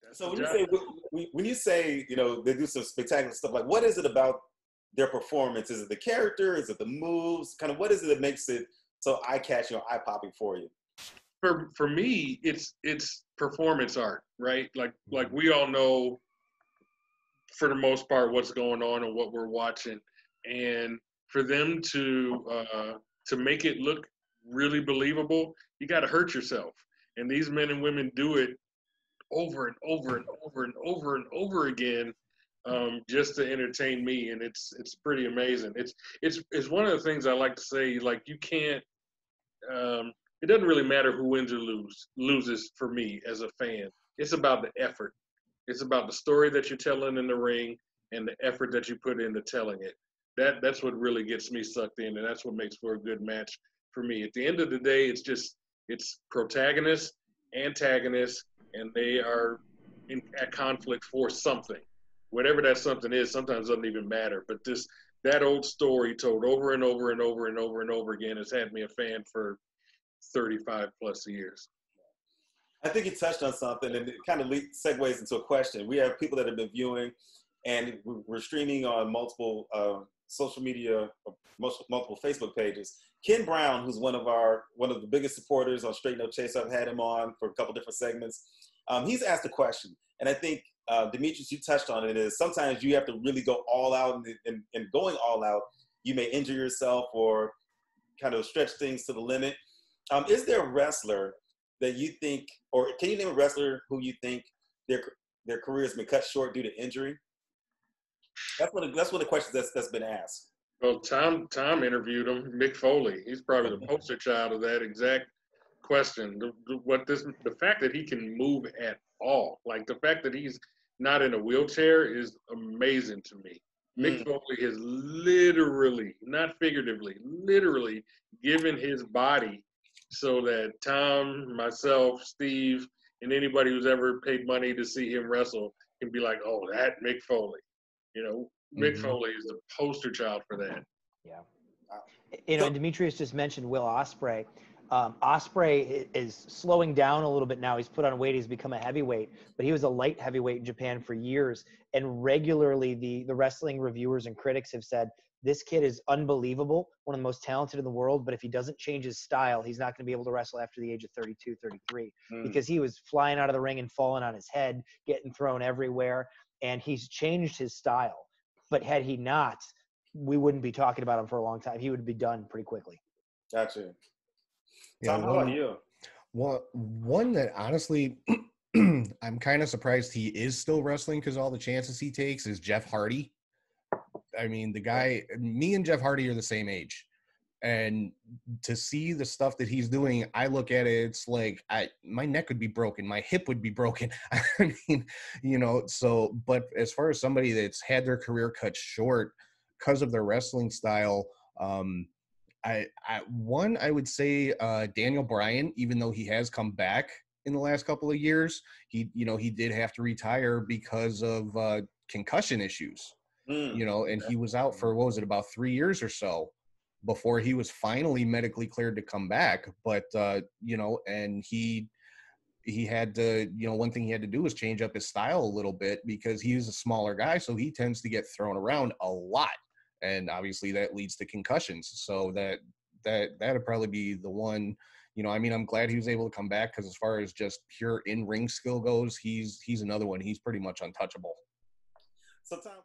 That's So the when you job. say when you say they do some spectacular stuff, like what is it about their performance? Is it the character? Is it the moves? Kind of what is it that makes it so eye catching or eye popping for you? For me, it's performance art, right? Like we all know for the most part what's going on and what we're watching, and for them to make it look really believable, you got to hurt yourself, and these men and women do it over and over and over and over and over again, just to entertain me, and it's pretty amazing. It's one of the things I like to say. Like you can't. It doesn't really matter who wins or loses for me as a fan. It's about the effort. It's about the story that you're telling in the ring and the effort that you put into telling it. That's what really gets me sucked in, and that's what makes for a good match for me. At the end of the day, it's protagonist, antagonist, and they are at conflict for something. Whatever that something is, sometimes doesn't even matter. But that old story told over and over and over and over and over again has had me a fan for 35 plus years. I think you touched on something, and it kind of segues into a question. We have people that have been viewing, and we're streaming on multiple social media, multiple Facebook pages. Ken Brown, who's one of the biggest supporters on Straight No Chase, I've had him on for a couple different segments. He's asked a question, and I think Demetrius, you touched on it. Is sometimes you have to really go all out, and going all out, you may injure yourself or kind of stretch things to the limit. Is there a wrestler that you think, or can you name a wrestler who you think their career has been cut short due to injury? That's one of the questions that's been asked. Well, Tom interviewed him. Mick Foley. He's probably the poster child of that exact question. The fact that he can move at all, like the fact that he's not in a wheelchair, is amazing to me. Mick Foley has literally, not figuratively, literally given his body so that Tom, myself, Steve, and anybody who's ever paid money to see him wrestle can be like, oh, that Mick Foley. Mick Foley is the poster child for that. Yeah. And Demetrius just mentioned Will Ospreay. Ospreay is slowing down a little bit now. He's put on weight. He's become a heavyweight, but he was a light heavyweight in Japan for years. And regularly the wrestling reviewers and critics have said, this kid is unbelievable, one of the most talented in the world, but if he doesn't change his style, he's not going to be able to wrestle after the age of 32, 33, because he was flying out of the ring and falling on his head, getting thrown everywhere, and he's changed his style. But had he not, we wouldn't be talking about him for a long time. He would be done pretty quickly. Gotcha. Yeah, Tom, how about you? Well, one that honestly I'm kind of surprised he is still wrestling because all the chances he takes is Jeff Hardy. I mean, the guy, me and Jeff Hardy are the same age. And to see the stuff that he's doing, I look at it, it's like my neck would be broken. My hip would be broken. I mean, but as far as somebody that's had their career cut short because of their wrestling style, I would say Daniel Bryan, even though he has come back in the last couple of years, he did have to retire because of concussion issues, and he was out for, about 3 years or so before he was finally medically cleared to come back. But, and he had to, one thing he had to do was change up his style a little bit because he's a smaller guy. So he tends to get thrown around a lot. And obviously that leads to concussions. So that'd probably be the one, I'm glad he was able to come back because as far as just pure in-ring skill goes, he's another one. He's pretty much untouchable. So Tom,